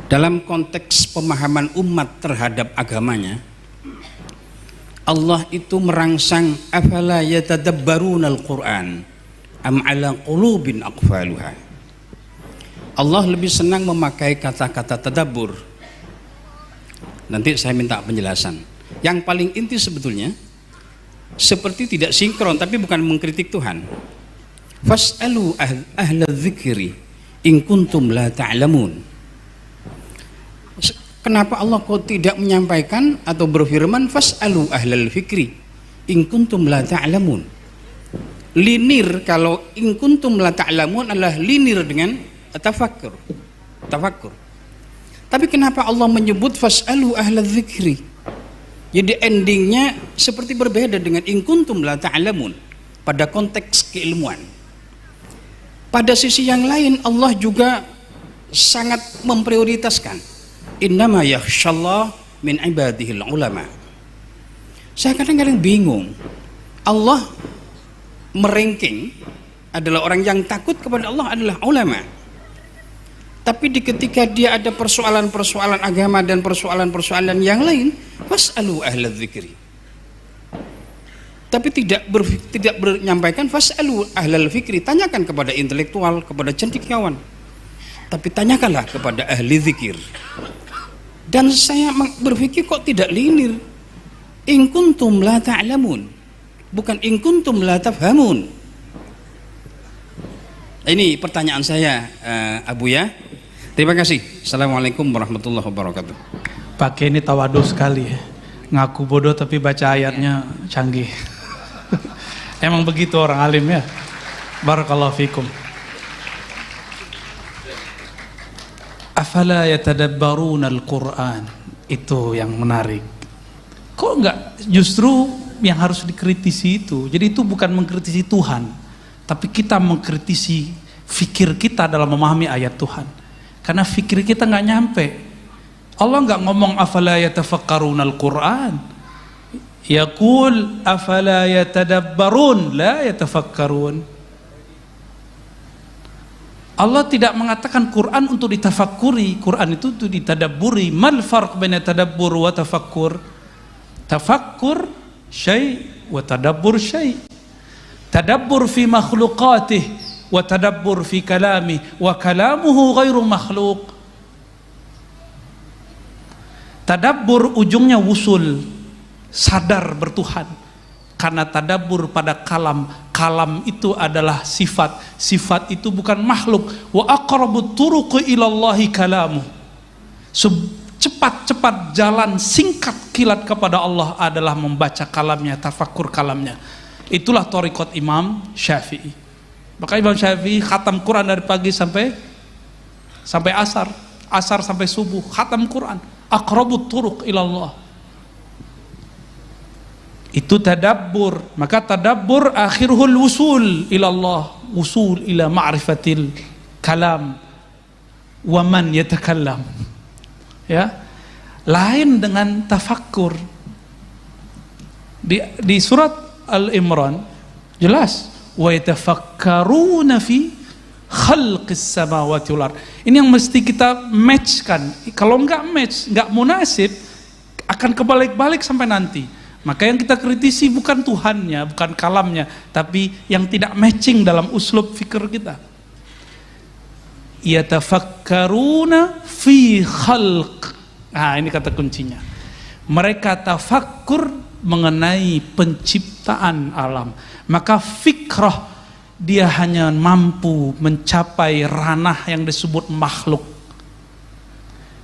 Dalam konteks pemahaman umat terhadap agamanya, Allah itu merangsang afala yatadabbarunal Qur'an am ala qulubin aqfaluha. Allah lebih senang memakai kata-kata tadabbur. Nanti saya minta penjelasan. Yang paling inti sebetulnya seperti tidak sinkron, tapi bukan mengkritik Tuhan. Fas'alu ahla dzikri in kuntum la ta'lamun. Kenapa Allah kok tidak menyampaikan atau berfirman fas'alu ahlal fikri in kuntum la ta'lamun? Linir, kalau in kuntum la ta'lamun adalah linir dengan tafakkur. Tapi kenapa Allah menyebut fas'alu ahlal dzikri? Jadi endingnya seperti berbeda dengan in kuntum la ta'lamun pada konteks keilmuan. Pada sisi yang lain Allah juga sangat memprioritaskan innama yakhshallah min ibadihil ulama. Saya kadang-kadang bingung, Allah meranking adalah orang yang takut kepada Allah adalah ulama, tapi ketika dia ada persoalan-persoalan agama dan persoalan-persoalan yang lain, fas'alu ahla dzikri, tapi tidak menyampaikan fas'alu ahlal fikri, tanyakan kepada intelektual, kepada cendekiawan, tapi tanyakanlah kepada ahli zikir. Dan saya berpikir kok tidak linir, in kuntum la ta'lamun, bukan in kuntum la tafhamun. Ini pertanyaan saya, Abu ya. Terima kasih. Assalamualaikum warahmatullahi wabarakatuh. Pakai ini tawadhu sekali ya. Ngaku bodoh tapi baca ayatnya canggih. Emang begitu orang alim ya. Barakallahu fikum. Afala yatadabbaruna al-Qur'an, itu yang menarik. Kok enggak justru yang harus dikritisi itu? Jadi itu bukan mengkritisi Tuhan, tapi kita mengkritisi fikir kita dalam memahami ayat Tuhan. Karena fikir kita nggak nyampe. Allah nggak ngomong afala yatafakkaruna al-Qur'an, yaqul afala yatadabbarun la yatafakkarun. Allah tidak mengatakan Quran untuk ditafakuri, Quran itu untuk ditadabburi. Mal farq baina tadabbur wa tafakkur? Tafakkur syai' wa tadabbur syai'. Tadabbur fi makhluqatih wa tadabbur fi kalami wa kalamuhu ghairu makhluq. Tadabbur ujungnya wusul, sadar bertuhan. Karena tadabbur pada kalam, kalam itu adalah sifat, sifat itu bukan makhluk. Wa aqrabut turuqi ilallahi kalamu. Cepat-cepat jalan singkat kilat kepada Allah adalah membaca kalamnya, tafakkur kalamnya. Itulah thariqat Imam Syafi'i. Maka Imam Syafi'i khatam Quran dari pagi sampai asar, asar sampai subuh, khatam Quran. Aqrabut turuq ilallah. Itu tadabbur. Maka tadabbur akhiruhul wusul ilallah, wusul ila ma'rifatil kalam wa man yatakallam. Ya, lain dengan tafakkur. Di surat Al-Imran jelas wa yatafakkaruna fi khalqis samawati wal ard. Ini yang mesti kita matchkan. Kalau enggak match, enggak munasib, akan kebalik-balik sampai nanti. Maka yang kita kritisi bukan Tuhannya, bukan kalamnya, tapi yang tidak matching dalam uslub fikir kita. Yatafakkaruna fi khalq. Nah, ini kata kuncinya. Mereka tafakkur mengenai penciptaan alam. Maka fikrah dia hanya mampu mencapai ranah yang disebut makhluk.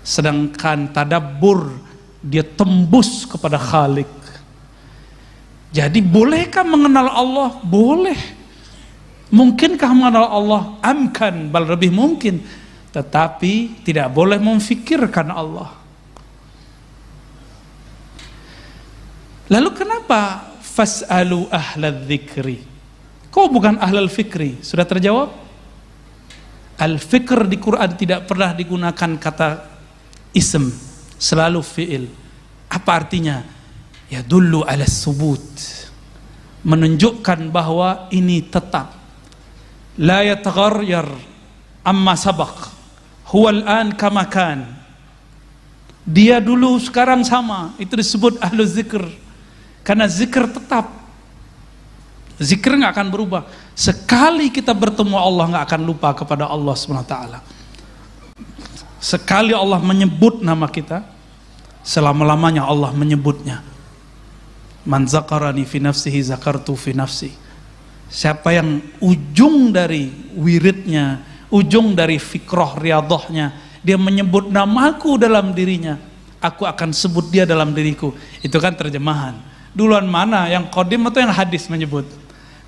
Sedangkan tadabbur dia tembus kepada Khalik. Jadi bolehkah mengenal Allah? Boleh. Mungkinkah mengenal Allah? Amkan, bal lebih mungkin. Tetapi tidak boleh memfikirkan Allah. Lalu kenapa fas'alu ahlal dzikri? Kok bukan ahlal fikri? Sudah terjawab? Al-fikr di Quran tidak pernah digunakan kata ism, selalu fi'il. Apa artinya? Ya dulu ala subut, menunjukkan bahwa ini tetap, la yataghayyar amma sabaq, huwa al-an kama kan, Dia dulu sekarang sama, itu disebut ahlu zikr. Karena zikr tetap, zikr nggak akan berubah. Sekali kita bertemu Allah nggak akan lupa kepada Allah SWT. Sekali Allah menyebut nama kita, selama-lamanya Allah menyebutnya. Man zakarani fi nafsihi zakartu fi nafsi. Siapa yang ujung dari wiridnya, ujung dari fikroh riyadhahnya, dia menyebut namaku dalam dirinya, aku akan sebut dia dalam diriku. Itu kan terjemahan. Duluan mana, yang qadim atau yang hadis menyebut?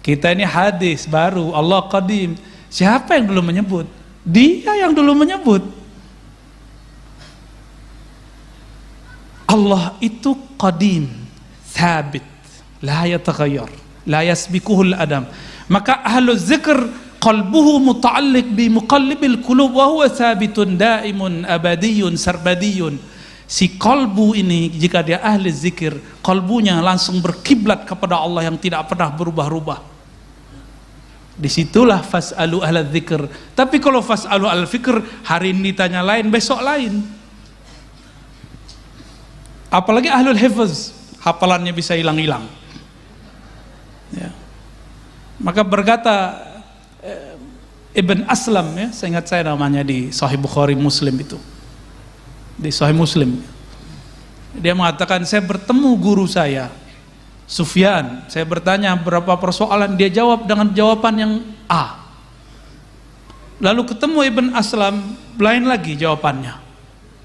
Kita ini hadis baru, Allah qadim. Siapa yang dulu menyebut? Dia yang dulu menyebut. Allah itu qadim, thabit, la yataghayyar, la yasbikuhul adam. Maka ahlu zikr qalbuhu muta'alliq bi muqallibil qulub wa huwa thabitun daimun abadiyun sarbadiyun. Si qalbu ini, jika dia ahli zikir, qalbunya langsung berkiblat kepada Allah yang tidak pernah berubah-ubah. Disitulah fas'alu ahla dzikr. Tapi kalau fas'alu al fikr, hari ini ditanya lain, besok lain. Apalagi ahlul hifz, hafalannya bisa hilang-hilang ya. Maka berkata Ibn Aslam, ya, saya ingat saya namanya di Sahih Bukhari Muslim itu, di Sahih Muslim, dia mengatakan, saya bertemu guru saya Sufyan, saya bertanya berapa persoalan, dia jawab dengan jawaban yang A. Lalu ketemu Ibn Aslam, lain lagi jawabannya,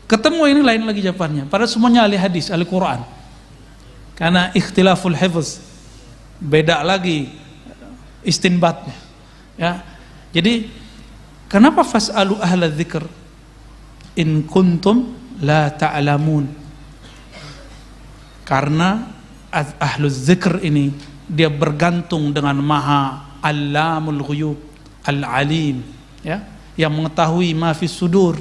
ketemu ini lain lagi jawabannya. Padahal semuanya ahli hadis, ahli Quran. Karena ikhtilaful hifz, beda lagi istinbatnya ya. Jadi kenapa fas'alu ahla dzikr in kuntum la ta'lamun? Karena ahlu dzikr ini dia bergantung dengan Maha Allamul Ghuyub, Al-Alim ya, yang mengetahui ma fis sudur.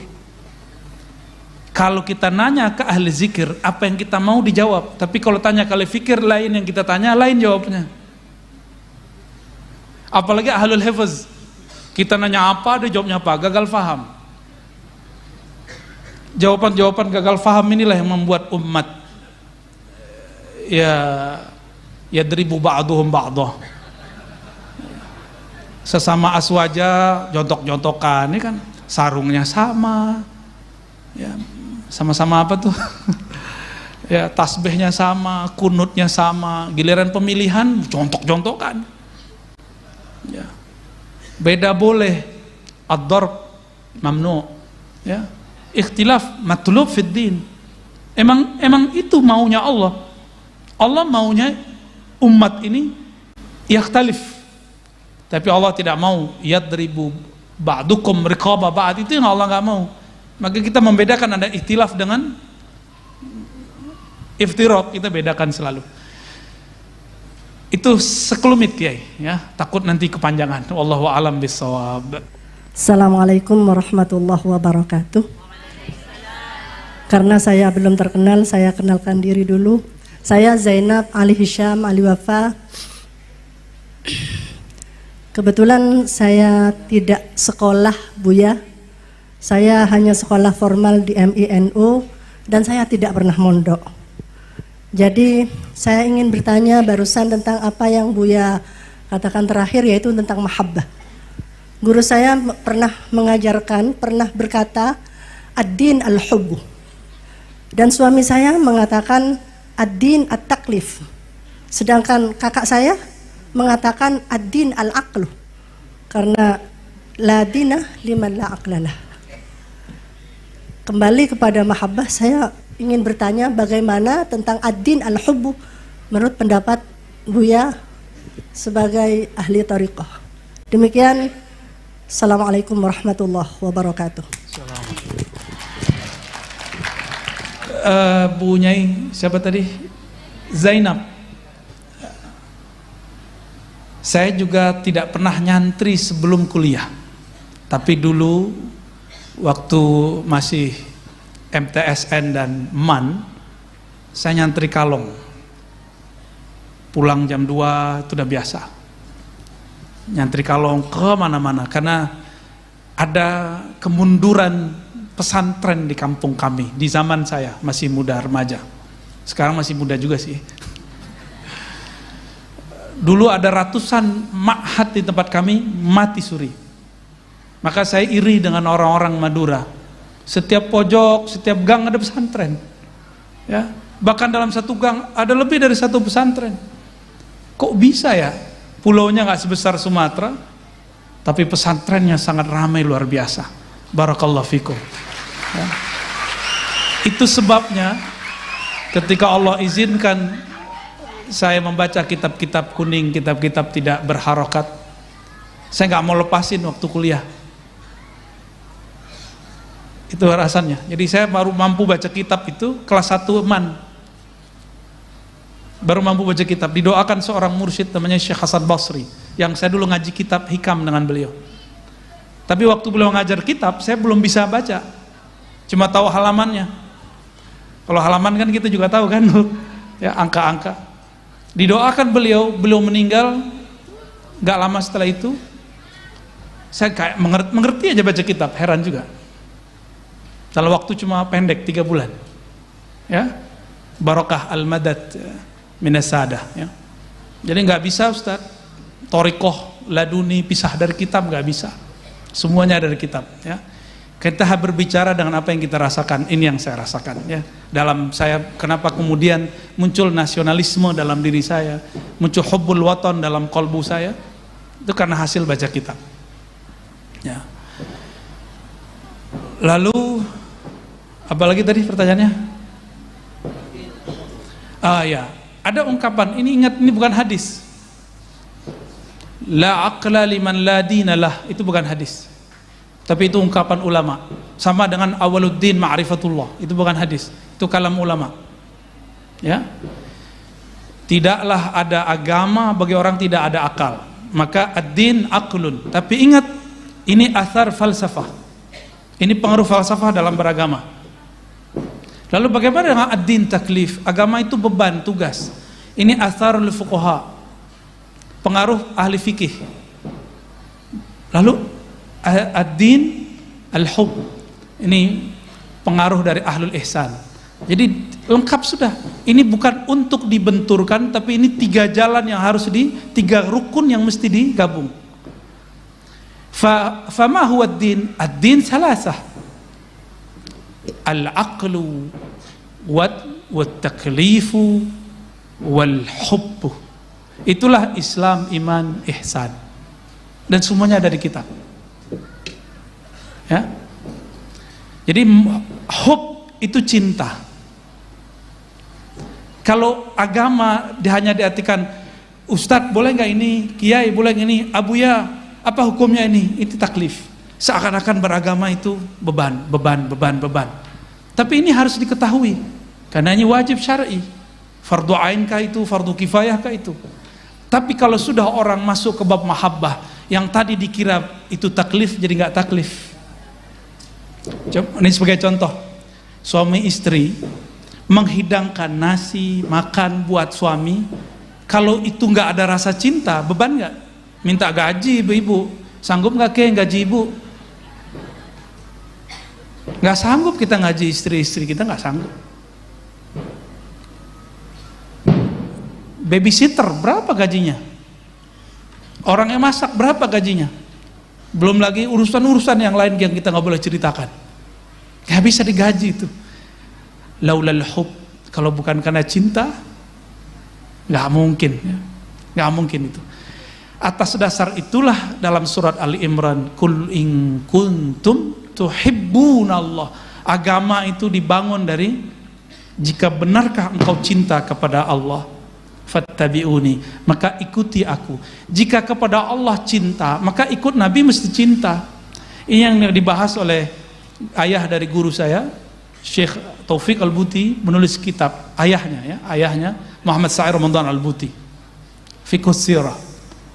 Kalau kita nanya ke ahli zikir, apa yang kita mau dijawab. Tapi kalau tanya ke ahli fikir, lain yang kita tanya, lain jawabnya. Apalagi ahlul hifz, kita nanya apa, dia jawabnya apa, gagal faham. Jawaban-jawaban gagal faham inilah yang membuat umat ya dribu ba'duhum ba'dah. Sesama aswaja jontok-jontokan, ini kan sarungnya sama ya, sama-sama apa tuh ya, tasbihnya sama, kunutnya sama, giliran pemilihan jontok-jontokan ya. Beda boleh, ad-darb mamnu ya, ikhtilaf matlub fid din. Emang itu maunya Allah. Allah maunya umat ini yakhtalif, tapi Allah tidak mau yadribu ba'dukum riqaba ba'd, itu yang Allah nggak mau. Maka kita membedakan ada ikhtilaf dengan iftirat, kita bedakan selalu. Itu sekelumit Kiai ya, takut nanti kepanjangan. Wallahu a'lam bissawab. Assalamualaikum warahmatullahi wabarakatuh. Karena saya belum terkenal, saya kenalkan diri dulu. Saya Zainab Ali Hisham Ali Wafa. Kebetulan saya tidak sekolah Buya. Saya hanya sekolah formal di MINU dan saya tidak pernah mondok. Jadi saya ingin bertanya barusan tentang apa yang Buya katakan terakhir, yaitu tentang mahabbah. Guru saya pernah mengajarkan, pernah berkata ad-din al-hubbu. Dan suami saya mengatakan ad-din at-taklif. Sedangkan kakak saya mengatakan ad-din al-aqlu. Karena la dina liman la aqlalah. Kembali kepada mahabbah, saya ingin bertanya bagaimana tentang ad-din al-hubbu menurut pendapat Buya sebagai ahli thariqah. Demikian, assalamualaikum warahmatullahi wabarakatuh. Bu Nyai, siapa tadi? Zainab. Saya juga tidak pernah nyantri sebelum kuliah, tapi dulu waktu masih MTSN dan MAN, saya nyantri kalong. Pulang jam 2 itu udah biasa. Nyantri kalong ke mana-mana, karena ada kemunduran pesantren di kampung kami di zaman saya masih muda remaja. Sekarang masih muda juga sih. Dulu ada ratusan ma'had di tempat kami mati suri. Maka saya iri dengan orang-orang Madura. Setiap pojok, setiap gang ada pesantren. Ya, bahkan dalam satu gang ada lebih dari satu pesantren. Kok bisa ya? Pulaunya nggak sebesar Sumatera, tapi pesantrennya sangat ramai luar biasa. Barakallahu fikum. Ya. Itu sebabnya ketika Allah izinkan saya membaca kitab-kitab kuning, kitab-kitab tidak berharokat, saya nggak mau lepasin waktu kuliah. Itu alasannya. Jadi saya baru mampu baca kitab itu kelas 1 man. Baru mampu baca kitab. Didoakan seorang mursyid namanya Syekh Hasan Basri, yang saya dulu ngaji kitab hikam dengan beliau. Tapi waktu beliau ngajar kitab, saya belum bisa baca, cuma tahu halamannya. Kalau halaman kan kita juga tahu kan, ya, angka-angka. Didoakan beliau meninggal. Gak lama setelah itu saya kayak mengerti aja baca kitab, heran juga. Dalam waktu cuma pendek 3 bulan, ya, barokah al-madad minas sadah, ya. Jadi nggak bisa Ustaz, torikoh laduni pisah dari kitab, nggak bisa. Semuanya dari kitab, ya. Kita berbicara dengan apa yang kita rasakan. Ini yang saya rasakan, ya. Dalam saya, kenapa kemudian muncul nasionalisme dalam diri saya, muncul hubbul watan dalam kolbu saya, itu karena hasil baca kitab, ya. Lalu apalagi tadi pertanyaannya? Ya, ada ungkapan, ini ingat, ini bukan hadis. La aqla liman la dinalah, itu bukan hadis. Tapi itu ungkapan ulama. Sama dengan awaluddin ma'rifatullah, itu bukan hadis. Itu kalam ulama. Ya. Tidaklah ada agama bagi orang tidak ada akal. Maka ad-din aqlun. Tapi ingat, ini athar falsafah. Ini pengaruh falsafah dalam beragama. Lalu bagaimana dengan ad-din taklif? Agama itu beban, tugas. Ini atharul fuqaha, pengaruh ahli fikih. Lalu ad-din al-hub, ini pengaruh dari ahlul ihsan. Jadi lengkap sudah. Ini bukan untuk dibenturkan, tapi ini 3 jalan yang harus 3 rukun yang mesti digabung. Fama huwa ad-din? Ad-din salasah. Al-aqlu wat-taklifu wal-hubbu. Itulah Islam, iman, ihsan. Dan semuanya ada di kitab. Ya. Jadi hub itu cinta. Kalau agama hanya diartikan, Ustadz boleh nggak ini, Kiai boleh nggak ini, Abuya apa hukumnya ini? Itu taklif. Seakan-akan beragama itu beban. Tapi ini harus diketahui, karena ini wajib syar'i. Fardu ain kah itu, fardu kifayah kah itu. Tapi kalau sudah orang masuk ke bab mahabbah, yang tadi dikira itu taklif jadi nggak taklif. Ini sebagai contoh, suami istri menghidangkan nasi makan buat suami, kalau itu nggak ada rasa cinta, beban nggak? Minta gaji ibu-ibu, sanggup nggak gaji ibu? Nggak sanggup kita ngaji istri-istri kita, nggak sanggup. Babysitter berapa gajinya? Orang yang masak berapa gajinya? Belum lagi urusan-urusan yang lain yang kita nggak boleh ceritakan. Nggak bisa digaji itu. Laulal hub, kalau bukan karena cinta, nggak mungkin, ya. Nggak mungkin itu. Atas dasar itulah dalam surat Ali Imran, Kul in kuntum tuhibbunallah. Agama itu dibangun dari, jika benarkah engkau cinta kepada Allah, fattabi'uni, maka ikuti aku. Jika kepada Allah cinta, maka ikut Nabi mesti cinta. Ini yang dibahas oleh ayah dari guru saya, Syekh Taufik Al-Buti, menulis kitab, ayahnya Muhammad Sa'ir Ramadan Al-Buti, Fiqhus Sirah.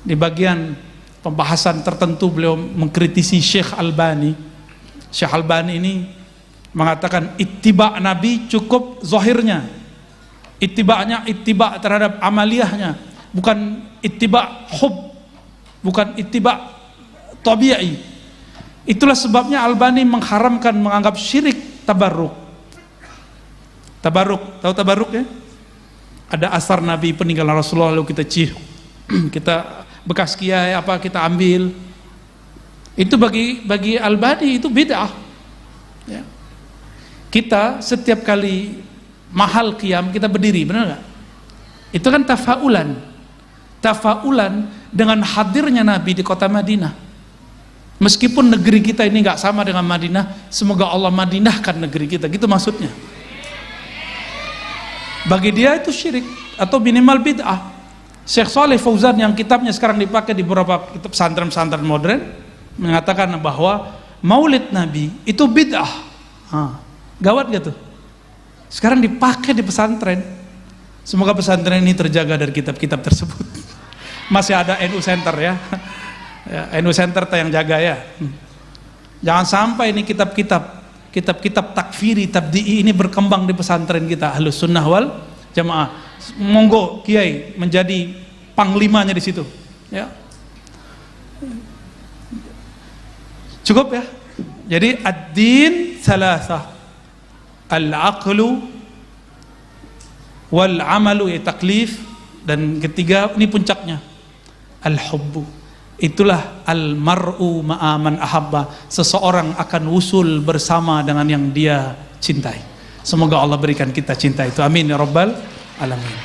Di bagian pembahasan tertentu beliau mengkritisi Syekh Albani. Syekh Albani ini mengatakan ittiba' Nabi cukup zahirnya, ittiba'nya ittiba' terhadap amaliyahnya, bukan ittiba' hub, bukan ittiba' tabi'i. Itulah sebabnya Albani mengharamkan menganggap syirik tabarruk. Tabarruk, tahu tabarruk ya? Ada asar Nabi peninggalan Rasulullah lalu kita cium, kita bekas kiai apa kita ambil. Itu bagi Albani itu bid'ah. Ya. Kita setiap kali mahal qiyam kita berdiri, benar nggak? Itu kan tafaulan dengan hadirnya Nabi di kota Madinah. Meskipun negeri kita ini nggak sama dengan Madinah, semoga Allah madinahkan negeri kita, gitu maksudnya. Bagi dia itu syirik atau minimal bid'ah. Syekh Shalih Fauzan yang kitabnya sekarang dipakai di beberapa kitab pesantren-pesantren modern mengatakan bahwa maulid Nabi itu bid'ah. Gawat gitu. Sekarang dipakai di pesantren. Semoga pesantren ini terjaga dari kitab-kitab tersebut. Masih ada NU Center ya. NU Center yang jaga ya. Jangan sampai ini kitab-kitab takfiri, tabdi'i ini berkembang di pesantren kita Ahlus Sunnah wal Jamaah. Monggo kiai menjadi panglimanya di situ. Ya. Cukup ya. Jadi ad-din salasah. Al-aqlu wal amalu ya taklif, dan ketiga ini puncaknya al-hubbu. Itulah al-mar'u ma'aman ahabba, seseorang akan wusul bersama dengan yang dia cintai. Semoga Allah berikan kita cinta itu, amin ya rabbal alamin.